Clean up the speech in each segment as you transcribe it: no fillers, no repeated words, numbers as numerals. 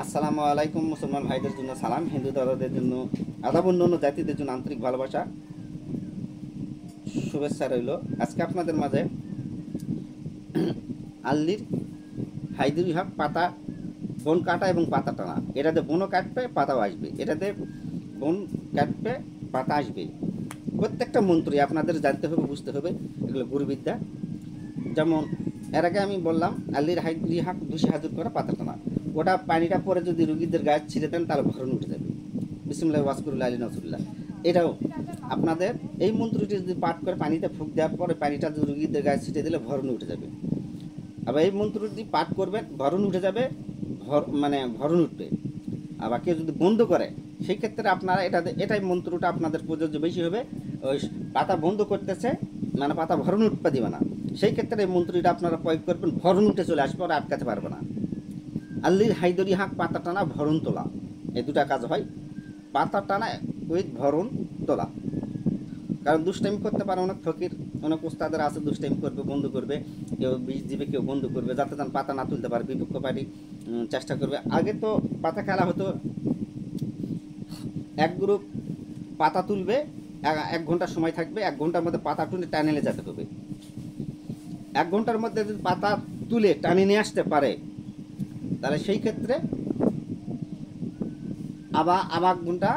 আসসালামু আলাইকুম। মুসলমান ভাইদের জন্য সালাম, হিন্দু দাদাদের জন্য আদাব, অন্যান্য জাতিদের জন্য আন্তরিক ভালোবাসা, শুভেচ্ছা রইল। আজকে আপনাদের মাঝে আল্লির হাইদুরি হক পাতা বন কাটা এবং পাতা টানা। এটাতে বনও কাটবে, পাতাও আসবে। এটাতে বন কাটবে, পাতা আসবে। প্রত্যেকটা মন্ত্রী আপনাদের জানতে হবে, বুঝতে হবে। এগুলো গুরুবিদ্যা। যেমন এর আগে আমি বললাম আল্লির হাইদুরি হক 200 হাজুর করা পাতা টানা। ওটা পানিটা পরে যদি রুগীদের গায়ে ছিঁড়ে দেন তাহলে ভরণ উঠে যাবে। বিসমিল্লাহ ওয়াসকুরুল্লাহ আলী নসরুল্লাহ। এটাও আপনাদের এই মন্ত্রটি যদি পাঠ করে পানিতে ফুঁক দেওয়ার পরে পানিটা যদি রুগীদের গায়ে ছিটে দিলে ভরণ উঠে যাবে। আবার এই মন্ত্রটি পাঠ করবেন, ভরণ উঠে যাবে, ভরণ উঠবে। আবার কেউ যদি বন্ধ করে সেই ক্ষেত্রে আপনারা এটাই মন্ত্রটা আপনাদের প্রযোজ্য বেশি হবে। ওই পাতা বন্ধ করতেছে মানে পাতা ভরণ উঠতে দিবে না, সেই ক্ষেত্রে এই মন্ত্রটা আপনারা প্রয়োগ করবেন, ভরণ উঠে চলে আসবে, ওরা আটকাতে পারবে না। আল্লির হাইদরি হাঁক পাতা টানা, ভরণ তোলা, এই দুটা কাজ হয়। পাতা টানা উইথ ভরণ তোলা। কারণ দুষ্টাইম করতে পারে অনেক ফকির, অনেক উস্তাদের আছে, দুষ্টাইম করবে, বন্ধ করবে, কেউ বিষ দিবে, কেউ বন্ধ করবে, যাতে যেন পাতা না তুলতে পারে। বিপক্ষ পার্টি চেষ্টা করবে। আগে তো পাতা খেলা হতো, এক গ্রুপ পাতা তুলবে, 1 ঘন্টা সময় থাকবে, 1 ঘন্টার মধ্যে পাতা তুলে টানে নিয়ে যেতে হবে। 1 ঘন্টার মধ্যে যদি পাতা তুলে টানে নিয়ে আসতে পারে তাহলে সেই ক্ষেত্রে আবার ঘন্টা,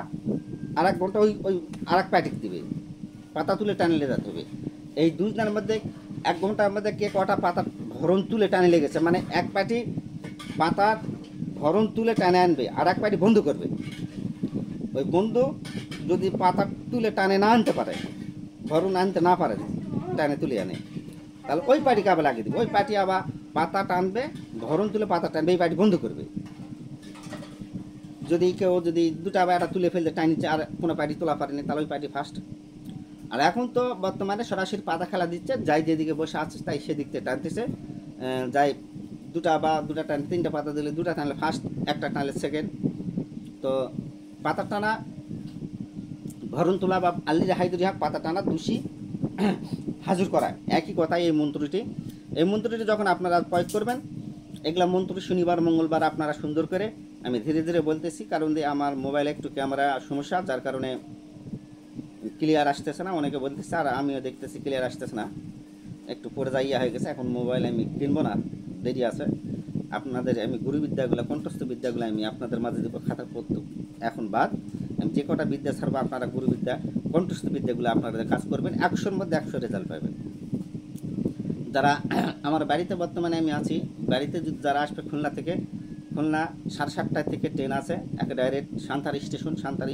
আর 1 ঘন্টা ওই ওই আর এক প্যাটিক দিবে, পাতা তুলে টানে নিয়ে যেতে হবে। এই 2 দিনের মধ্যে 1 ঘন্টার মধ্যে কে কটা পাতা ভরণ তুলে টানে লেগেছে, মানে এক পাটি পাতার ভরণ তুলে টানে আনবে, আর এক পাটি বন্ধ করবে। ওই বন্ধু যদি পাতা তুলে টানে না আনতে পারে, ভরণ আনতে না পারে, টানে তুলে আনে, তাহলে ওই পাটিকে আবার লাগিয়ে দেবে। ওই পাটি আবার পাতা টানবে, ভরণ তুলে পাতা টানবে, এই পাটি বন্ধ করবে। যদি কেউ দুটা বা একটা তুলে ফেলতে টানিছে আর কোনো পাটি তোলা পারেনি, তাহলে ওই পাটি ফার্স্ট। আর এখন তো বর্তমানে সরাসরি পাতা খেলা দিচ্ছে, যাই যেদিকে বসে আছে তাই সেদিক থেকে টানতেছে। যাই দুটা টানলে, 3টা পাতা দিলে 2টা টানলে ফার্স্ট, একটা টানলে সেকেন্ড। তো পাতা টানা, ভরণ তোলা বা আল্লির হাইদুরি হাক পাতা টানা, 200 হাজুর করা, একই কথা। এই মন্ত্রটি যখন আপনারা প্রয়োগ করবেন, এগুলা মন্ত্র শনিবার মঙ্গলবার আপনারা সুন্দর করে, আমি ধীরে ধীরে বলতেছি কারণ দিয়ে আমার মোবাইলে একটু ক্যামেরা সমস্যা, যার কারণে ক্লিয়ার আসতেছে না। অনেকে বলতেছে আর আমিও দেখতেছি ক্লিয়ার আসতেছে না, একটু পরে যাইয়া হয়ে গেছে। এখন মোবাইল আমি কিনবো না, দেরি আছে। আপনাদের আমি গুরুবিদ্যাগুলো, কণ্ঠস্থ বিদ্যাগুলো আমি আপনাদের মাঝে দেবো, খাতা পড়তে এখন বাদ। আমি যে কটা বিদ্যা ছাড়বো আপনারা গুরুবিদ্যা, কণ্ঠস্থ বিদ্যাগুলো আপনারা কাজ করবেন, 100-র মধ্যে 100 রেজাল্ট পাবেন। যারা আমার বাড়িতে বর্তমানে আমি আছি, বাড়িতে যারা আসবে খুলনা থেকে, খুলনা 7:30 থেকে ট্রেন আছে, একটা ডাইরেক্ট সান্তার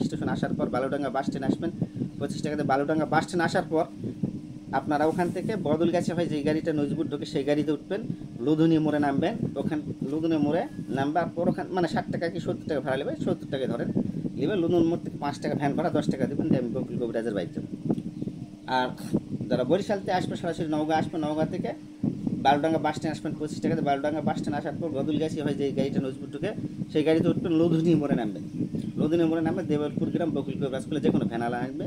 স্টেশন আসার পর বালুডাঙ্গা বাস স্ট্যান্ড আসবেন, 25 টাকাতে বালুডাঙ্গা বাস স্ট্যান্ড আসার পর আপনারা ওখান থেকে বদলগাছি হয় যেই গাড়িটা নজিপুর ঢোকে সেই গাড়িতে উঠবেন, লুধুনি মোড়ে নামবেন। ওখান লুধুনি মোড়ে নামবার পর ওখান মানে 60 টাকা কি 70 টাকা ভাড়া নেবে, 70 টাকা ধরেন নেবে। লুধুনি মোড় থেকে 5 টাকা ভ্যান ভাড়া, 10 টাকা দেবেন, দিয়ে আমি বকুল কবিরাজের বাইক যাবো। আর যারা বরিশালতে আসবে সরাসরি নওগাঁ আসবে, নওগাঁ থেকে বালুডাঙ্গা বাস স্ট্যান্ড আসবেন 25 টাকাতে। বালুডাঙ্গা বাস স্ট্যান্ড আসার পর বদলগাছি হয় যে গাড়িটা নজিপুর ঢোকে সেই গাড়িতে উঠবেন, লুধুনি মোড়ে নামবেন। লুধুনি মোড়ে নামবে দেবলপুর গ্রাম, বকুল কবিরাজ করলে যে কোনো ভ্যানালা আসবে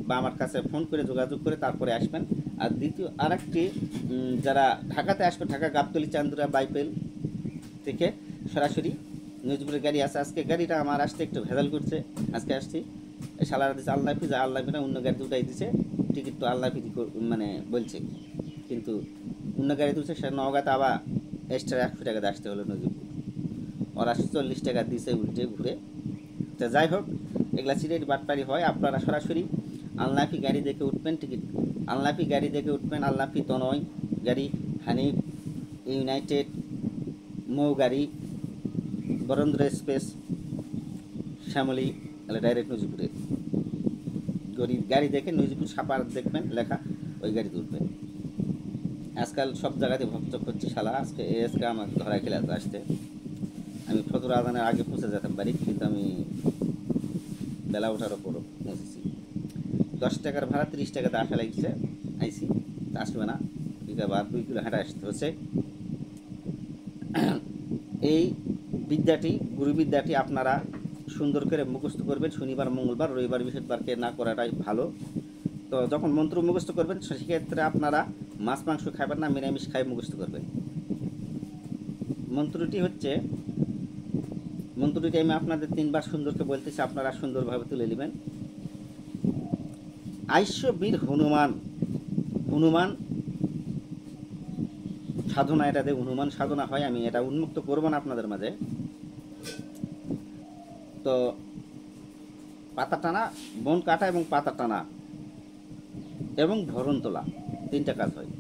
বা আমার কাছে ফোন করে যোগাযোগ করে তারপরে আসবেন। আর দ্বিতীয় আরেকটি, যারা ঢাকাতে আসবে, ঢাকা গাবতলী চান্দুরা বাইপেল থেকে সরাসরি নজিপুরের গাড়ি আছে। আজকে গাড়িটা আমার আসতে একটু ভেজাল করছে, আজকে আসছি সালারা দিচ্ছে আল্লাহাফিজ, আল্লাহাফিনা অন্য গাড়ি দুটাই দিছে, টিকিট তো আল্লাহাফিজি মানে বলছে, কিন্তু অন্য গাড়ি তুলছে সে নওগাঁতে আবার এক্সট্রা 100 টাকাতে আসতে হলো নজিপুর। ওরা 40 টাকা দিছে উল্টে ঘুরে। তো যাই হোক, এগুলা সিলেট বাটপাড়ি হয়। আপনারা সরাসরি আলনাফি গাড়ি দেখে উঠবেন, টিকিট আলনাফি গাড়ি দেখে উঠবেন, আলনাফি তনয় গাড়ি, হানিফ, ইউনাইটেড, মৌ গাড়ি, বরেন্দ্র এক্সপ্রেস, শ্যামলী, তাহলে ডাইরেক্ট নজিপুরে গাড়ি দেখে নজিপুর ছাপার দেখবেন লেখা, ওই গাড়িতে উঠবেন। আজকাল সব জায়গাতে ভক্তক হচ্ছে শালা, আজকে আমার ধরা খেলে আসতে। আমি ফজর আজানের আগে পৌঁছে যেতাম বাড়ি, কিন্তু আমি বেলা ওঠার ওপরও পৌঁছেছি। 10 টাকার ভাড়া 30 টাকাতে আসা লাগছে, আইসি তা আসবে না, আবার 2 কিলো হাঁটা আসতে হচ্ছে। এই বিদ্যাটি, গুরুবিদ্যাটি আপনারা সুন্দর করে মুখস্থ করবেন। শনিবার মঙ্গলবার, রবিবার বৃহস্পতিবারকে না করাটাই ভালো। তো যখন মন্ত্র মুখস্থ করবেন সেক্ষেত্রে আপনারা মাছ মাংস খাবেন না, নিরামিষ খাই মুখস্থ করবেন। মন্ত্রটি হচ্ছে মন্ত্রটি আমি আপনাদের 3বার সুন্দরকে বলতেছি, আপনারা সুন্দরভাবে তুলে নেবেন। আইস্য বীর হনুমান, হনুমান সাধনা, এটাতে হনুমান সাধনা হয়, আমি এটা উন্মুক্ত করব না আপনাদের মাঝে। তো পাতা টানা, বন কাটা এবং পাতা টানা এবং ভরণ তোলা, 3টা কাজ হয়।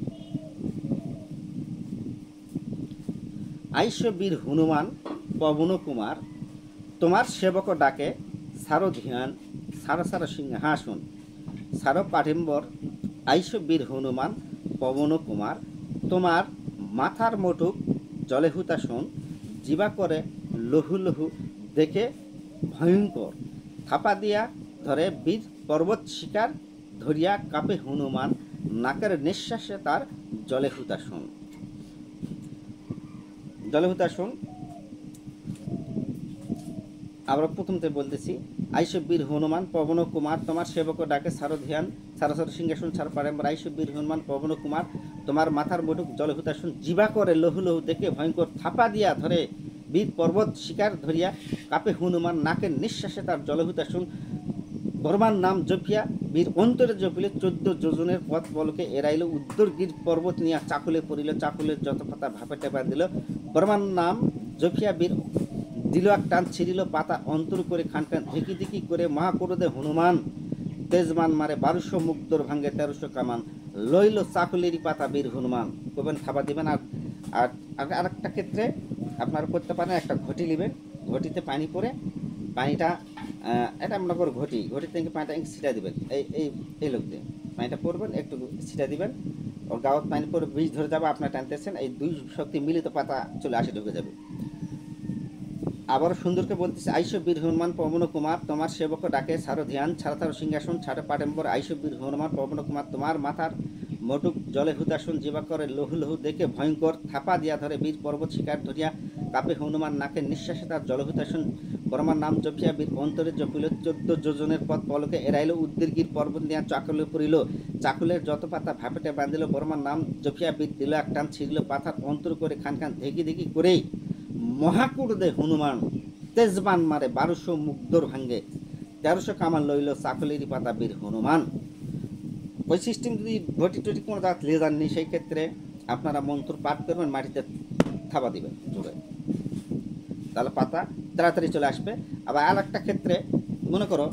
আইস্য বীর হনুমান পবন কুমার, তোমার সেবক ডাকে সারো ধ্যান, সারো সারো সিংহাসন, সারো পাঠিম্বর। আইস্য বীর হনুমান পবন কুমার, তোমার মাথার মোটুক জলে হুতাসন, জিবা করে লহু লহু দেখে ভয়ঙ্কর, থাপা দিয়া ধরে বীর পর্বত শিকার, ধরিয়া কাপে হনুমান, নাকের নিঃশ্বাসে তার জলে হুতাসন। জলে হুতাসন আমরা প্রথমতে বলতেছি। আইস্য বীর হনুমান পবন কুমার, তোমার সেবক ডাকে সারো ধ্যান, সারো সারো সিংহাসন, সারো পারেম্বর। আইস্য বীর হনুমান পবন কুমার, তোমার মাথার মুটুক জলে হুতাসন, জিবা করে লহু লহু দেখে ভয়ঙ্কর, থাপা দিয়া ধরে বীর পর্বত শিকার, ধরিয়া কাপে হনুমান, নাকের নিঃশ্বাসে তার জলে হুতাসন। বর্মার নাম জপিয়া বীর অন্তরে জপিলে, 14 যোজনের পথ বলকে এড়াইল, উদ্দরগির পর্বত নিয়া চাকুলে পড়িল, চাকুলের যত পাতা ভাপে টেপা দিল। বর্মার নাম জপিয়া বীর দিল এক টান, ছিঁড়িল পাতা অন্তর করে খানখান, ধিকি ধিকি করে মহাক্রোধে হনুমান, তেজমান মারে 1200 মুক্তর ভাঙ্গে 1300 কামান, লইল চাকুলেরই পাতা বীর হনুমান। করবেন, থাবা দিবেন। আর আরেকটা ক্ষেত্রে আপনারা করতে পারেন, একটা ঘটি নেবেন, ঘটিতে পানি পরে, পানিটা এটা মনে করো ঘটি, ঘটি থেকে পানিটা ছিটা দিবেন, এই লোক দিয়ে পানিটা পরবেন, একটু ছিটা দিবেন, ওর গাওয়াত পানি পরে বীজ ধরে যাবে, আপনার টানতেছেন, এই 2 শক্তি মিলিত পাতা চলে আসে, ঢুকে যাবে। আবার সুন্দরকে বলতেছে, আইস্য বীর হনুমান পবন কুমার, তোমার সেবক ডাকে সারো ধ্যান, ছাড়া তার সিংহাসন, ছাড়ে পাটেম্বর। আইস্য বীর হনুমান পবন কুমার, তোমার মাথার মটুক জলে হুতাসন, জীবা করে লহু লহু দেখে ভয়ঙ্কর, থাপা দিয়া ধরে বীর পর্বত শিকার, ধরিয়া কাপে হনুমান, নাকের নিঃশ্বাসে তার জল হুতাসন। বর্মার নাম জপিয়া বীর অন্তরে জপিল, 14 যোজনের পথ পলকে এড়াইল, উদ্দীর্গির পর্বত নিয়া চাকুলে পড়িল, চাকুলের যত পাতা ভাপেটে বাঁধিল। বর্মার নাম জপিয়া বীর দিল এক টান, ছিঁড়িল পাথার অন্তর করে খানখান, ধিকি ধিকি করেই মহাক্রোধে হনুমান, তেজবান মারে 1200 মুগ্ধর ভাঙ্গে, 1300 কামান, লইল চাকুলেরই পাতা বীর হনুমান। ওই সিস্টেম যদি ঘটি টটি কোনো জাত লেজার নেই, সেই ক্ষেত্রে আপনারা মন্ত্র পাঠ করবেন, মাটিতে থাবা দিবেন জোরে, তাহলে পাতা তাড়াতাড়ি চলে আসবে। আবার আর একটা ক্ষেত্রে মনে করো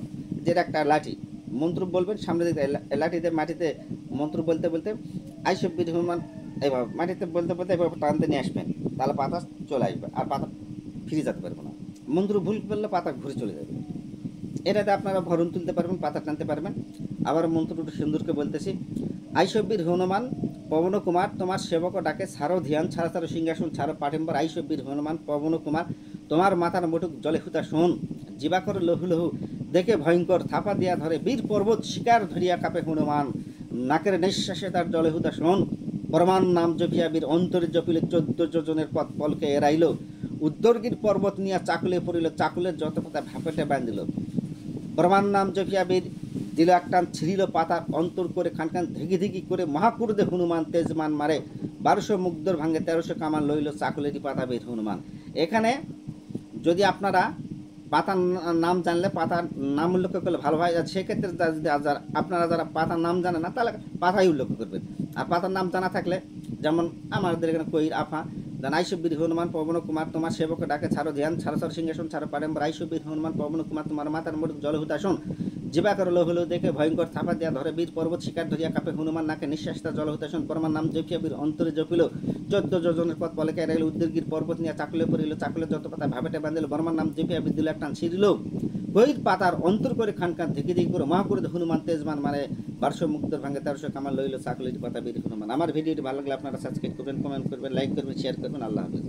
যে একটা লাঠি, মন্ত্র বলবেন, সামনে দিকে লাঠিতে মাটিতে মন্ত্র বলতে বলতে আইস্য বীর হনুমান, এইভাবে মাটিতে বলতে বলতে এভাবে টানতে নিয়ে আসবেন, তাহলে পাতা চলে আসবে, আর পাতা ফিরে যেতে পারবে না। মন্ত্র ভুল করলে পাতা ঘুরে চলে যাবে। এটাতে আপনারা ভরণ তুলতে পারবেন, পাতা টানতে পারবেন। আবার মন্ত্রটা সুন্দরকে বলতেছি, আইস্য বীর হনুমান পবন কুমার, তোমার সেবক ডাকে সারো ধ্যান, ছাড়া সারো সিংহাসন, ছাড়ো পাঠিম্বর। আইস্য বীর হনুমান পবন কুমার, তোমার মাথার মুটুক জলে হুতাসন, জিবা করে লহু লহু দেখে ভয়ঙ্কর, থাপা দিয়া ধরে বীর পর্বত শিকার, ধরিয়া কাপে হনুমান, নাকের নিঃশ্বাসে তার জলে হুতাসন। বর্মার নাম জপিয়া বীর অন্তরে জপিলে, 14 যোজনের পথ পলকে এড়াইল, উদ্দর্গির পর্বত নিয়া চাকুলে পড়িল, চাকুলের যত পাতা ভাপেটে বাঁধিল। বর্মার নাম জপিয়া বীর দিল এক টান, ছিঁড়িল পাতার অন্তর করে খানখান, ধিকি ধিকি করে মহাক্রোধে হনুমান, তেজমান মারে 1200 মুগ্ধর ভাঙ্গে 1300 কামান, লইল চাকুলেরই পাতা বীর হনুমান। এখানে যদি আপনারা পাতার নাম জানলে পাতার নাম উল্লেখ করলে ভালো হয়, সেক্ষেত্রে যদি আপনারা যারা পাতার নাম জানে না, তাহলে পাতাই উল্লেখ করবেন। আর পাতার নাম জানা থাকলে, যেমন আমাদের এখানে কইর আফা, জান আইস্য বীর হনুমান পবন কুমার, তোমার সেবক ডাকে ছাড়ো ধ্যান, ছাড়ো ছাড়ো সিংহাসন, ছাড়ো পারেম্বর। আইস্য বীর হনুমান পবন কুমার, তোমার মাথার মুটুক জলে হুতাসন, জিবা করে লহু লহু দেখে ভয়ঙ্কর, থাপা দিয়া ধরে বীর পর্বত শিকার, ধরিয়া কাপে হনুমান, নাকে নিঃশ্বাস তার জল হুতাসন। বর্মার নাম জপিয়া বীর অন্তরে জপিল, 14 যোজনের পথ পলকে এড়াইল, উদ্দীর্গির পর্বত নিয়ে চাকুলে পড়িল, চাকুলের যত পাতা ভাবেটে বাঁধিল। বর্মার নাম জপিয়া বীর দিল এক টান, ছিঁড়িল বহির পাতার অন্তর করে খানখান, ধিকি ধিকি করে মহাক্রোধে হনুমান, তেজমান মারে 1200 মুগ্ধর ভাঙ্গে 1300 কামান, লইল চাকুলেরই পাতা বীর হনুমান। আমার ভিডিওটি ভালো লাগলে আপনারা সাবস্ক্রাইব করবেন, কমেন্ট করবেন, লাইক করবেন, শেয়ার করবেন। আল্লাহ হাফেজ।